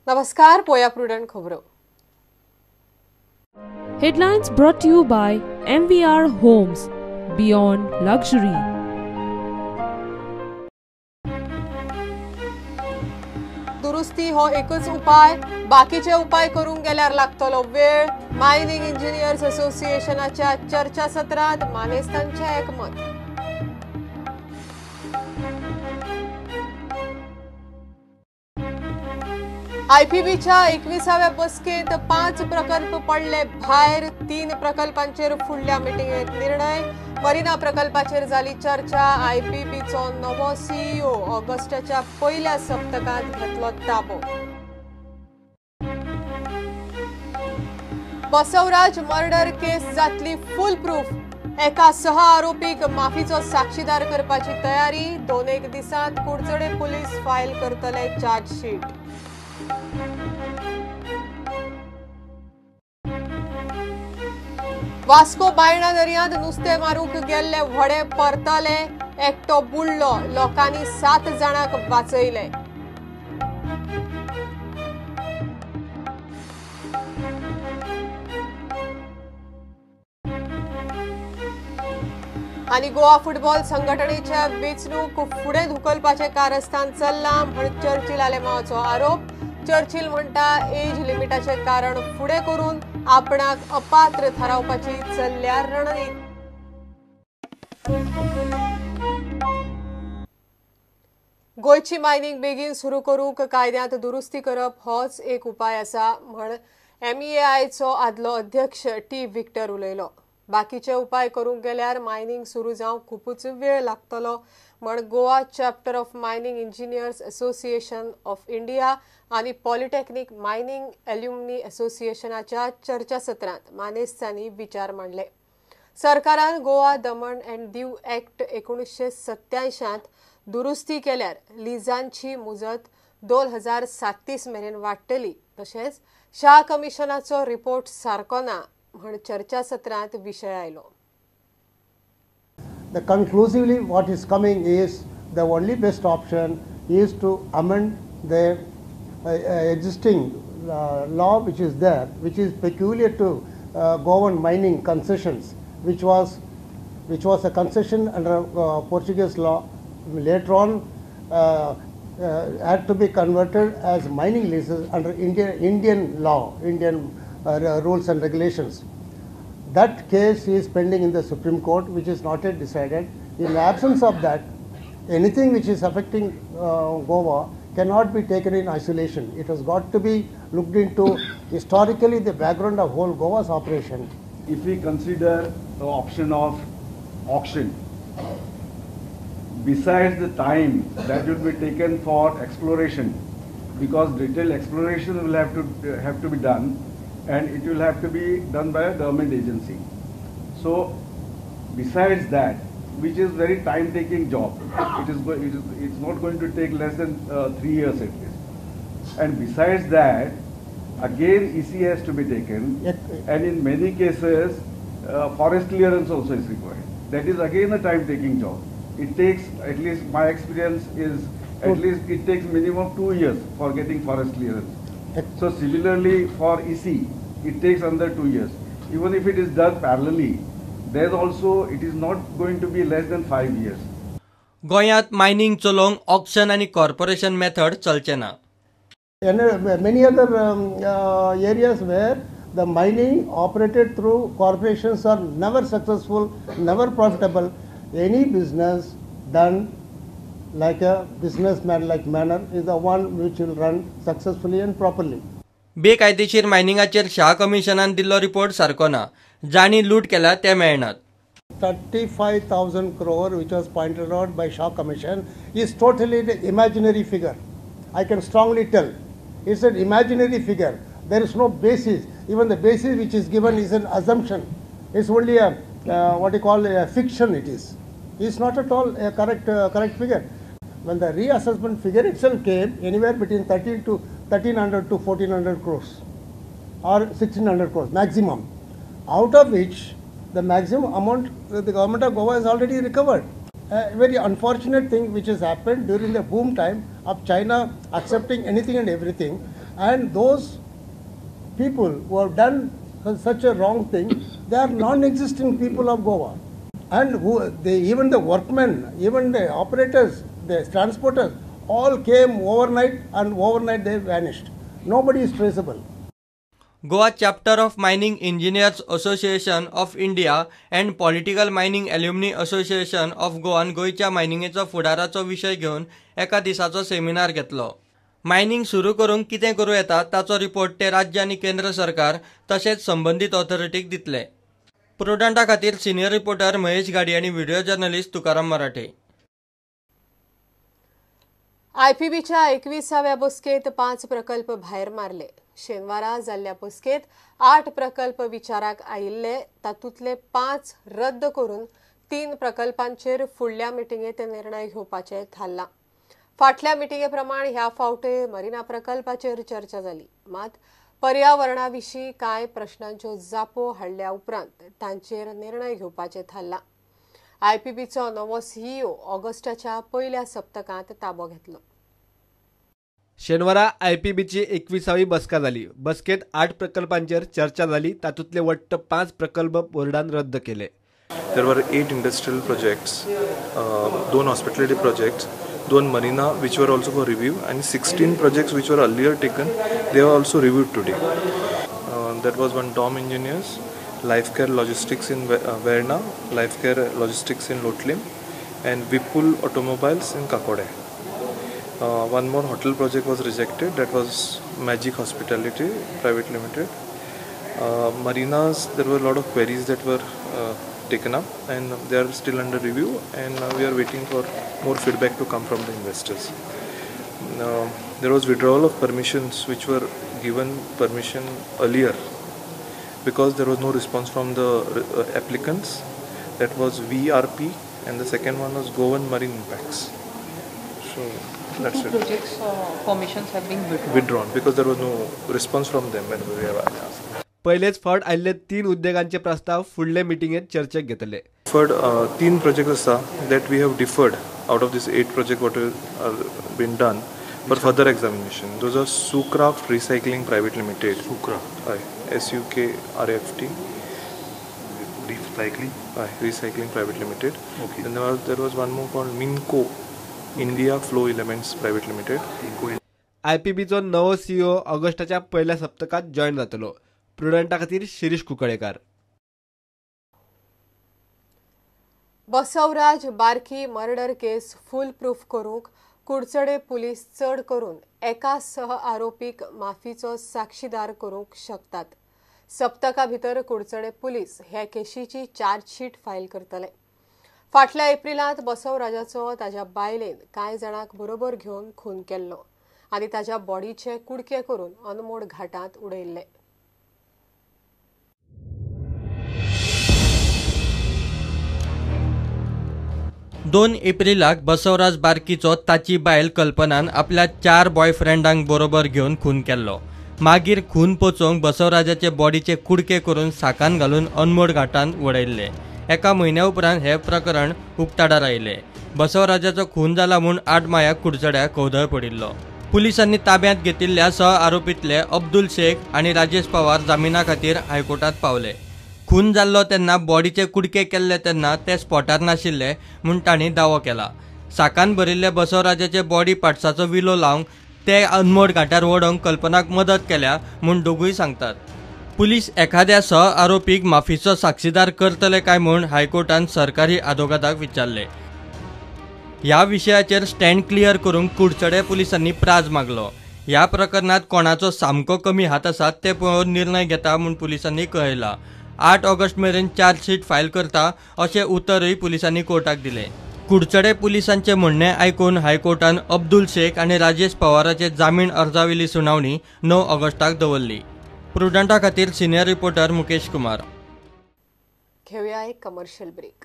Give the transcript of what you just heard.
नमस्कार, पोया प्रुडंट खबरो. Headlines brought to you by MVR Homes, Beyond Luxury. दुरुस्ती हो एकच उपाय, बाकीचे उपाय करून गेल्यार लागतलो वेळ. मायनिंग इंजिनियर्स असोसिएशनाच्या चर्चासत्रात मानेस्तांचे एकमत. आयपीबीच्या 21व्या बसकेत 5 प्रकल्प पडले भायर. 3 प्रकल्पांचेर फुडल्या मिटिंगेत निर्णय. मरीना प्रकल्पाचेर जाली चर्चा. आयपीबीचो नवो सीईओ ऑगस्टाच्या पहिल्या सप्तकांत घेतलो ताबो. बसवराज मर्डर केस जातली फुल प्रूफ. एका 6 आरोपीक माफीचो साक्षीदार करपाची तयारी. 2 दिसांत कुडचडे पुलीस फायल करतले चार्जशीट. वास्को बायणा दर्यांत नुस्तें मारूंक गेल्ले व्हडे परतले. एकटो बुडलो. लोकांनी 7 जाणांक वाचयले. आनी गोवा फुटबॉल संघटनेच्या वेंचणूक फुडें धुकलपाचें कारस्थान चल्लां म्हण चर्चिल आलेमावाचो आरोप. चर्चिल म्हणटा एज लिमिटाचे कारण फुडें करून आपणाक अपात्र थारावपाची चल्ल्या रणनीत. गोयची मायनिंग बेगीन सुरू करूंक कायद्यांत दुरुस्ती करप होच एक उपाय आसा म्हण एमईएआयचो आदलो अध्यक्ष टी व्हिक्टर उलयलो. बाकीचे उपाय करूंक गेल्यार मायनिंग सुरू जावंक खूपच वेळ लागतलो म्हण Goa chapter of mining engineers association of India आनी पॉलिटेक्निक मायनिंग एल्युमनी असोसिएशनाच्या चर्चासत्रांत मानेस्तांनी विचार मांडले. सरकारान गोवा दमण अँड दीव ॲक्ट 1987 दुरुस्ती केल्यार लिजांची मुजत 2037 मेरेन वाडटली. तशेंच शाह कमिशनाचो रिपोर्ट सारको ना म्हण चर्चासत्रांत विशय आयलो. Conclusively, what is coming is the only best option is to amend the existing law which is there, which is peculiar to Goan mining concessions, which was a concession under Portuguese law. Later on, had to be converted as mining leases under Indian law, Indian rules and regulations. That case is pending in the Supreme Court, which is not yet decided. In the absence of that, anything which is affecting Goa cannot be taken in isolation. It has got to be looked into historically the background of whole Goa's operation. If we consider the option of auction, besides the time that will be taken for exploration, because detailed exploration will have to be done, and it will have to be done by a government agency. So besides that, which is very time-taking job, it's not going to take less than 3 years at least. And besides that, again EC has to be taken, and in many cases forest clearance also is required. That is again a time-taking job. It takes, at least my experience is, at least it takes minimum 2 years for getting forest clearance. So similarly for EC, it takes under 2 years. Even if it is done parallelly, there's also, it is not going to be less than 5 years. गोंयांत mining चलोवंक auction आनी corporation method चलचे ना. And many other areas where the mining operated through corporations are never successful, never profitable. Any business done like a businessman-like manner is the one which will run successfully and properly. बेकायदेशीर मायनिंगाचेर शाह कमिशनान दिल्लो report सारको ना. जाणी लूट केला ते मेळनात. 35,000 crore which was pointed out by Shah Commission is totally the imaginary figure. I can strongly tell. It's an imaginary figure. There is no basis. Even the basis which is given is an assumption. It's only a what you call a fiction it is. It's not at all a correct figure. When the reassessment figure itself came anywhere between 1300 to 1400 crores or 1600 crores maximum, out of which the maximum amount the government of Goa has already recovered. A very unfortunate thing which has happened during the boom time of China accepting anything and everything, and those people who have done such a wrong thing, they are non-existing people of Goa. And even the workmen, even the operators, the transporters, all came overnight and overnight they vanished. Nobody is traceable. Goa chapter of Mining Engineers Association of India and Political Mining Alumni Association of Goan गोयच्या मायनिंगेचो फुडाराचो विशय घेवन एका दिसाचो seminar घेतलो. Mining सुरू करूंक कितें करूं येता ताचो रिपोर्ट ते राज्य आनी केंद्र सरकार तशेंच संबंधित ऑथॉरिटीक दितले. प्रुडंटा खातीर सिनियर रिपोर्टर महेश गाडी आनी व्हिडिओ जर्नलिस्ट तुकाराम मराठे. IPBच्या 21व्या बसकेत 5 प्रकल्प भायर मारले. शेनवारा जाल्ल्या बसकेत 8 प्रकल्प विचाराक आयिल्ले, तातूंतले 5 रद्द करून 3 प्रकल्पांचेर फुडल्या मिटिंगेत निर्णय घेवपाचें थारलां. फाटल्या मिटिंगे प्रमाण ह्या फावटे मरीना प्रकल्पाचेर चर्चा जाली, मात पर्यावरणाविशीं कांय प्रश्नांच्यो जापो हाडल्या उपरांत तांचेर निर्णय घेवपाचें थारलां. IPBचो नवो CEO ऑगस्टाच्या पयल्या सप्तकांत ताबो घेतलो. शेनवारा IPBची 21वी बसका जाली. बसकेत 8 प्रकल्पांचेर चर्चा जाली, तातूंतले वट्ट 5 प्रकल्प बोर्डान रद्द केले. There were 8 industrial projects, 2 hospitality projects, 2 marina which were also for review, and 16 projects which were earlier taken, they were also reviewed today. That was one Dom Engineers, Lifecare Logistics in Verna, Lifecare Logistics in Lotlim, and Vipul Automobiles in Kakode. One more hotel project was rejected, that was Magic Hospitality Private Limited. Marinas, there were a lot of queries that were taken up, and they are still under review, and we are waiting for more feedback to come from the investors. There was withdrawal of permissions which were given permission earlier because there was no response from the applicants. That was VRP, and the second one was Goan Marine Impacts. So that's it. Projects permissions have been Withdrawn because there was no response from them when we have asked. पहिलेच फावट आयिल्ले 3 उद्देगांचे प्रस्ताव फुडले मिटिंगेत चर्चेक घेतले. Deferred 3 projects asa that we have deferred out of this 8 project what have been done for further examination. Those are Sucraft Recycling Private Limited. SUKRFT. Recycling Private Limited. Okay. Then there was one more called Minco India Flow Elements Private Limited. IPBचो नवो CEO ऑगस्टाच्या पहिल्या सप्तकात join जातलो. प्रुडंटा खातीर शिरीष कुकळेकार. बसवराज बारकी murder केस फूल proof करूंक Kudchade police चड करून एका सह आरोपीक माफीचो साक्षीदार करूंक शकतात. सप्तका भितर कुडचडे पुलीस ह्या केशीची चार्जशीट फायल करतले. फाटल्या एप्रिलांत बसवराजाचो ताज्या बायलेन कांय जाणांक बरोबर घेवन खून केल्लो आनी ताज्या बॉडीचे कुडके करून अनमोड घाटांत उडयल्ले. 2 एप्रिलाक बसवराज बारकीचो ताची बायल कल्पनान आपल्या 4 बॉयफ्रेंडांक बरोबर घेवन खून केल्लो. मागीर खून पोचोवंक बसवराजाचे बॉडीचे कुडके करून साकान घालून अनमोड घाटांत उडयल्ले. एका म्हयन्या उपरांत हे प्रकरण उक्ताडार आयले. बसवराजाचो खून जाला म्हूण आडमायाक कुडचड्याक कवदळ पडिल्लो. पुलिसांनी ताब्यांत घेतिल्ल्या सह आरोपींतले अब्दुल शेख आनी राजेश पवार जामिना खातीर हायकोर्टांत पावले. खून जाल्लो तेन्ना बॉडीचे कुडके केल्ले तेन्ना ते स्पॉटार नाशिल्ले म्हूण तांणी दावो केला. साकान भरिल्ले बसवराजाचे बॉडी पार्ट्साचो विलो लावंक ते अनमोड घाटार व्हडोवंक कल्पनाक मदत केल्या म्हूण दोगूय सांगतात. पुलीस एखाद्या सह आरोपीक माफीचो साक्षीदार करतले काय म्हूण हायकोर्टान सरकारी आदोगादाक विचारले. ह्या विशयाचेर स्टँड क्लियर करूंक कुडचडे पुलिसांनी प्राज मागलो. ह्या प्रकरणात कोणाचो सामको कमी हात आसात ते पळोवन निर्णय घेता म्हूण पुलिसांनी कळयला. 8 ऑगस्ट मेरेन चार्जशीट फायल करता अशें उतरय पुलिसांनी कोर्टाक दिले. कुडचडे पुलिसांचे म्हणणे आयकून हायकोर्टान अब्दुल शेख आनी राजेश पवाराचे जामीन अर्जावेली सुनावणी 9 ऑगस्टाक दवरली. प्रुडंटा खातीर सिनियर रिपोर्टर मुकेश कुमार. घेऊया एक कमर्शियल ब्रेक.